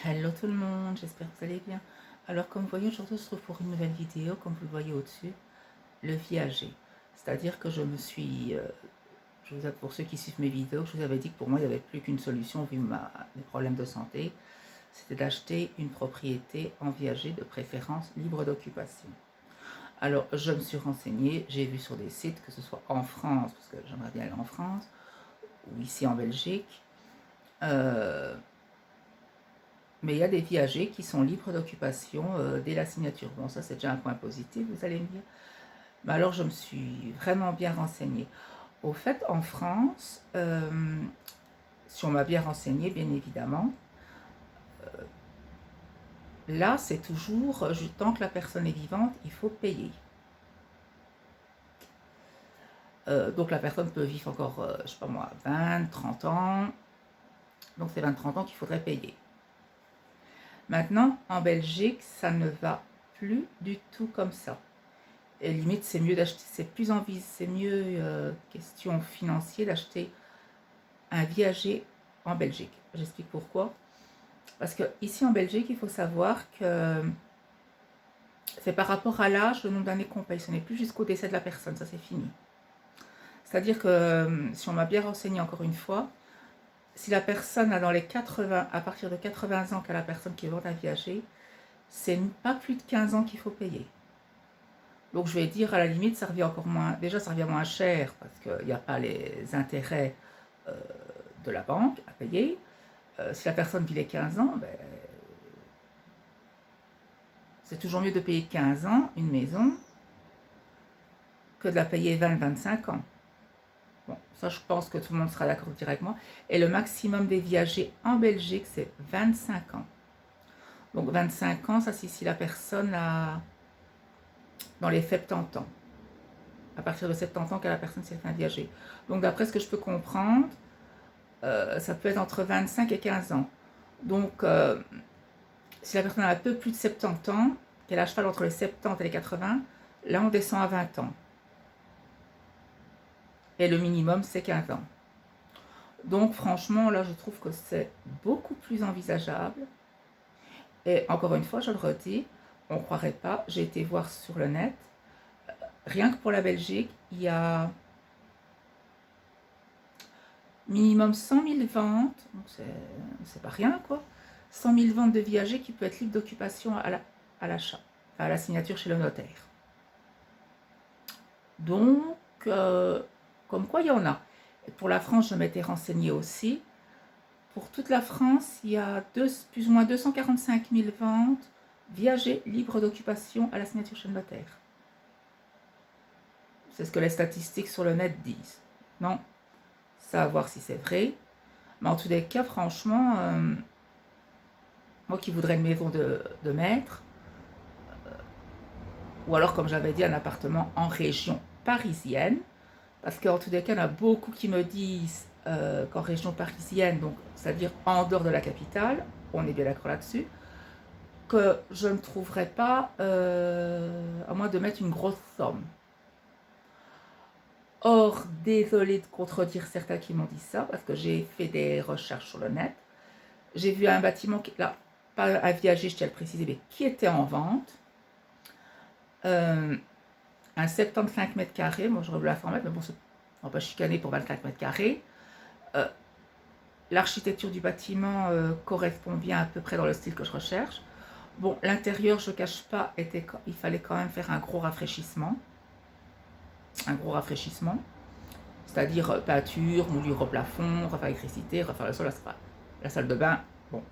Hello tout le monde, j'espère que vous allez bien. Alors comme vous voyez, aujourd'hui on se retrouve pour une nouvelle vidéo, comme vous le voyez au-dessus, le viager. C'est-à-dire que je me suis, pour ceux qui suivent mes vidéos, je vous avais dit que pour moi il n'y avait plus qu'une solution vu mes problèmes de santé, c'était d'acheter une propriété en viager, de préférence libre d'occupation. Alors je me suis renseignée, j'ai vu sur des sites, que ce soit en France, parce que j'aimerais bien aller en France, ou ici en Belgique, mais il y a des viagers qui sont libres d'occupation dès la signature. Bon, ça c'est déjà un point positif, vous allez me dire. Mais alors je me suis vraiment bien renseignée. Au fait, en France, si on m'a bien renseigné, bien évidemment, là c'est toujours, tant que la personne est vivante, il faut payer. Donc la personne peut vivre encore, je sais pas moi, 20, 30 ans. Donc c'est 20, 30 ans qu'il faudrait payer. Maintenant, en Belgique, ça ne va plus du tout comme ça. Et limite, c'est mieux d'acheter, c'est mieux, question financière, d'acheter un viager en Belgique. J'explique pourquoi. Parce que ici en Belgique, il faut savoir que c'est par rapport à l'âge, le nombre d'années qu'on paye. Ce n'est plus jusqu'au décès de la personne, ça c'est fini. C'est-à-dire que, si on m'a bien renseigné encore une fois, si la personne a dans les 80, à partir de 80 ans qu'a la personne qui veut un viager, c'est pas plus de 15 ans qu'il faut payer. Donc je vais dire, à la limite, ça revient encore moins, déjà ça revient moins cher parce qu'il n'y a pas les intérêts de la banque à payer. Si la personne vit les 15 ans, ben, c'est toujours mieux de payer 15 ans une maison que de la payer 20-25 ans. Bon, ça je pense que tout le monde sera d'accord avec moi. Et le maximum des viagers en Belgique, c'est 25 ans. Donc 25 ans, ça c'est si la personne a dans les 70 ans. À partir de 70 ans que la personne s'est fait un viager. Donc d'après ce que je peux comprendre, ça peut être entre 25 et 15 ans. Donc, si la personne a un peu plus de 70 ans, qu'elle a à cheval entre les 70 et les 80, là on descend à 20 ans. Et le minimum c'est 15 ans. Donc franchement, là je trouve que c'est beaucoup plus envisageable. Et encore une fois, je le redis, on ne croirait pas, j'ai été voir sur le net, rien que pour la Belgique, il y a minimum 100 000 ventes, c'est pas rien quoi, 100 000 ventes de viagers qui peuvent être libres d'occupation à l'achat, à la signature chez le notaire. Donc, comme quoi il y en a. Et pour la France, je m'étais renseignée aussi. Pour toute la France, il y a plus ou moins 245 000 ventes viagers libres d'occupation à la signature chez le notaire. C'est ce que les statistiques sur le net disent. Non, ça à voir si c'est vrai. Mais en tous les cas, franchement, moi qui voudrais une maison de maître, ou alors comme j'avais dit, un appartement en région parisienne, parce qu'en tous les cas, il y en a beaucoup qui me disent qu'en région parisienne, donc c'est-à-dire en dehors de la capitale, on est bien d'accord là-dessus, que je ne trouverais pas, à moins de mettre une grosse somme. Or, désolée de contredire certains qui m'ont dit ça, parce que j'ai fait des recherches sur le net. J'ai vu un bâtiment, là, pas un viager, je tiens à le préciser, mais qui était en vente. Un 75 mètres carrés, moi j'aurais voulu la format, mais bon, on va pas chicaner pour 24 mètres carrés. L'architecture du bâtiment correspond bien à peu près dans le style que je recherche. Bon, l'intérieur, je ne cache pas, il fallait quand même faire un gros rafraîchissement. C'est-à-dire peinture, moulure au plafond, refaire l'électricité, refaire le sol, la salle de bain. Bon,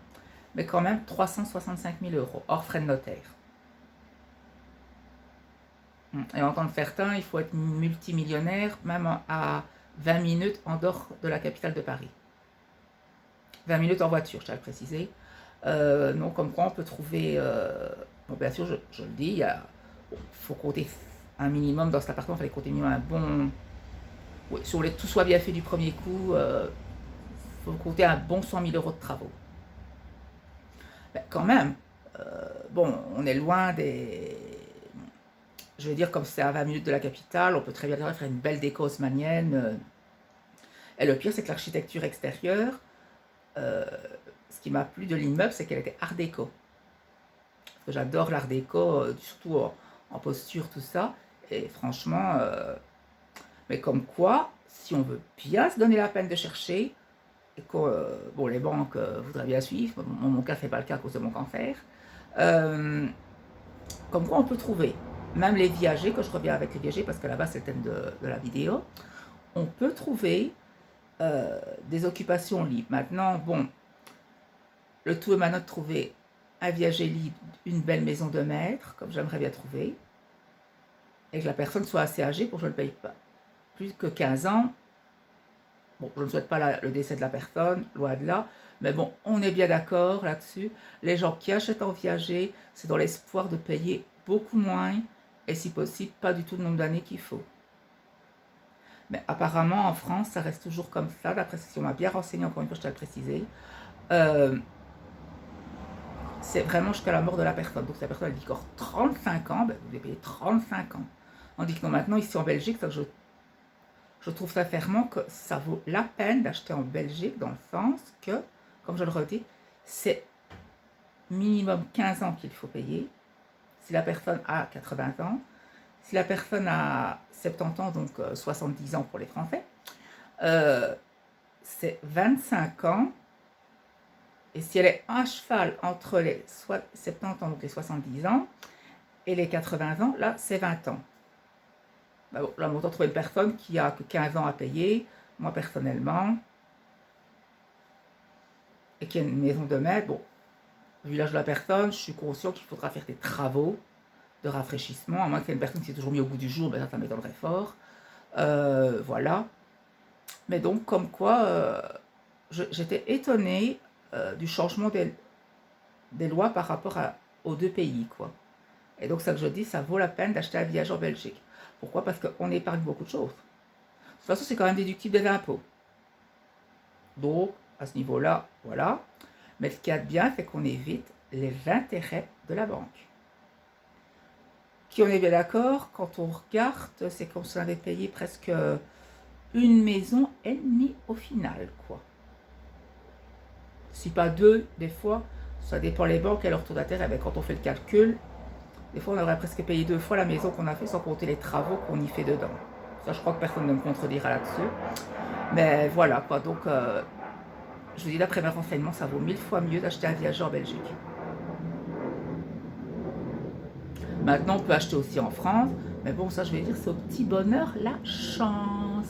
mais quand même 365 000 €, hors frais de notaire. Et en tant que certains, il faut être multimillionnaire, même à 20 minutes en dehors de la capitale de Paris. 20 minutes en voiture, je tiens à le préciser. Donc, comme quoi on peut trouver... bon, bien sûr, je le dis, il faut compter un minimum dans cet appartement, il fallait compter minimum un bon... Oui, si tout soit bien fait du premier coup, il faut compter un bon 100 000 € de travaux. Ben, quand même, bon, on est loin des... Je veux dire, comme c'est à 20 minutes de la capitale, on peut très bien faire une belle déco haussmannienne. Et le pire, c'est que l'architecture extérieure, ce qui m'a plu de l'immeuble, c'est qu'elle était art déco. Parce que j'adore l'art déco, surtout en posture, tout ça. Et franchement, mais comme quoi, si on veut bien se donner la peine de chercher, et que bon, les banques voudraient bien suivre, mon cas, c'est pas le cas à cause de mon cancer, comme quoi on peut trouver, même les viagers, que je reviens avec les viagers, parce que là-bas, c'est le thème de la vidéo, on peut trouver des occupations libres. Maintenant, bon, le tout est maintenant de trouver un viager libre, une belle maison de maître, comme j'aimerais bien trouver, et que la personne soit assez âgée pour que je ne paye pas plus que 15 ans. Bon, je ne souhaite pas le décès de la personne, loin de là, mais bon, on est bien d'accord là-dessus. Les gens qui achètent en viager, c'est dans l'espoir de payer beaucoup moins, et si possible, pas du tout le nombre d'années qu'il faut. Mais apparemment, en France, ça reste toujours comme ça, d'après ce qu'on m'a bien renseigné, encore une fois, je tiens à le préciser. C'est vraiment jusqu'à la mort de la personne. Donc si la personne elle dit encore 35 ans, ben, vous devez payer 35 ans. On dit que non, maintenant, ici en Belgique, ça, je trouve sincèrement que ça vaut la peine d'acheter en Belgique, dans le sens que, comme je le redis, c'est minimum 15 ans qu'il faut payer. Si la personne a 80 ans, si la personne a 70 ans, donc 70 ans pour les Français, c'est 25 ans. Et si elle est à cheval entre les 70 ans, donc les 70 ans, et les 80 ans, là, c'est 20 ans. Ben bon, là, on va trouver une personne qui a que 15 ans à payer, moi personnellement, et qui a une maison de maître. Bon, vu l'âge de la personne, je suis conscient qu'il faudra faire des travaux de rafraîchissement, à moins qu'il y ait une personne qui s'est toujours mis au bout du jour, ben ça m'étonnerait fort. Voilà. Mais donc, comme quoi, j'étais étonnée du changement des lois par rapport aux deux pays, quoi. Et donc, ça que je dis, ça vaut la peine d'acheter un viager en Belgique. Pourquoi? Parce qu'on épargne beaucoup de choses. De toute façon, c'est quand même déductible des impôts. Donc, à ce niveau-là, voilà. Mais ce qu'il y a de bien, c'est qu'on évite les intérêts de la banque. Qui on est bien d'accord, quand on regarde, c'est qu'on s'en avait payé presque une maison et demie au final, quoi. Si pas deux, des fois, ça dépend les banques et leur taux d'intérêt. Mais quand on fait le calcul, des fois on aurait presque payé 2 fois la maison qu'on a fait sans compter les travaux qu'on y fait dedans. Ça, je crois que personne ne me contredira là-dessus. Mais voilà, quoi. Donc, je vous dis, d'après mes renseignements, ça vaut 1000 fois mieux d'acheter un viager en Belgique. Maintenant, on peut acheter aussi en France. Mais bon, ça, je vais dire, c'est au petit bonheur la chance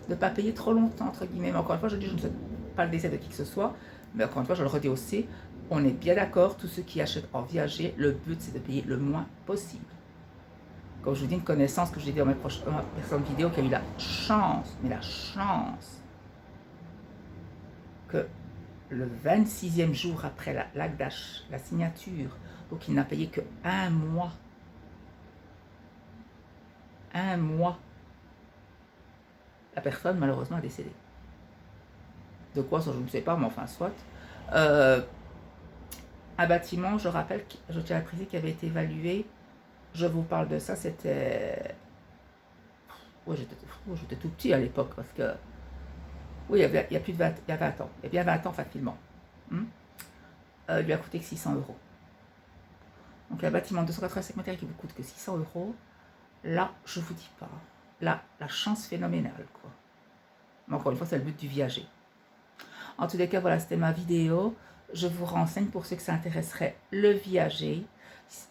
de ne pas payer trop longtemps, entre guillemets. Mais encore une fois, je dis, je ne souhaite pas le décès de qui que ce soit. Mais encore une fois, je le redis aussi, on est bien d'accord, tous ceux qui achètent en viager, le but, c'est de payer le moins possible. Comme je vous dis, une connaissance que je l'ai dit dans ma précédente vidéo, qui a eu la chance, mais la chance, que le 26e jour après l'acte d'achat, la signature, donc il n'a payé que un mois. Un mois. La personne, malheureusement, est décédée. De quoi, ça je ne sais pas, mais enfin, soit. Un bâtiment, je rappelle, je tiens à préciser, qui avait été évalué, je vous parle de ça, c'était... Oui, j'étais tout petit à l'époque, parce que... Oui, il y a plus de 20, il y a 20 ans, il y a bien 20 ans facilement. Il lui a coûté que 600 euros. Donc un bâtiment de 285 mètres qui vous coûte que 600 euros, là, je vous dis pas. Là, la chance phénoménale, quoi. Mais encore une fois, c'est le but du viager. En tous les cas, voilà, c'était ma vidéo. Je vous renseigne pour ceux que ça intéresserait le viager.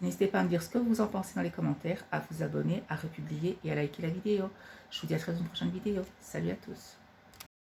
N'hésitez pas à me dire ce que vous en pensez dans les commentaires, à vous abonner, à republier et à liker la vidéo. Je vous dis à très vite dans une prochaine vidéo. Salut à tous.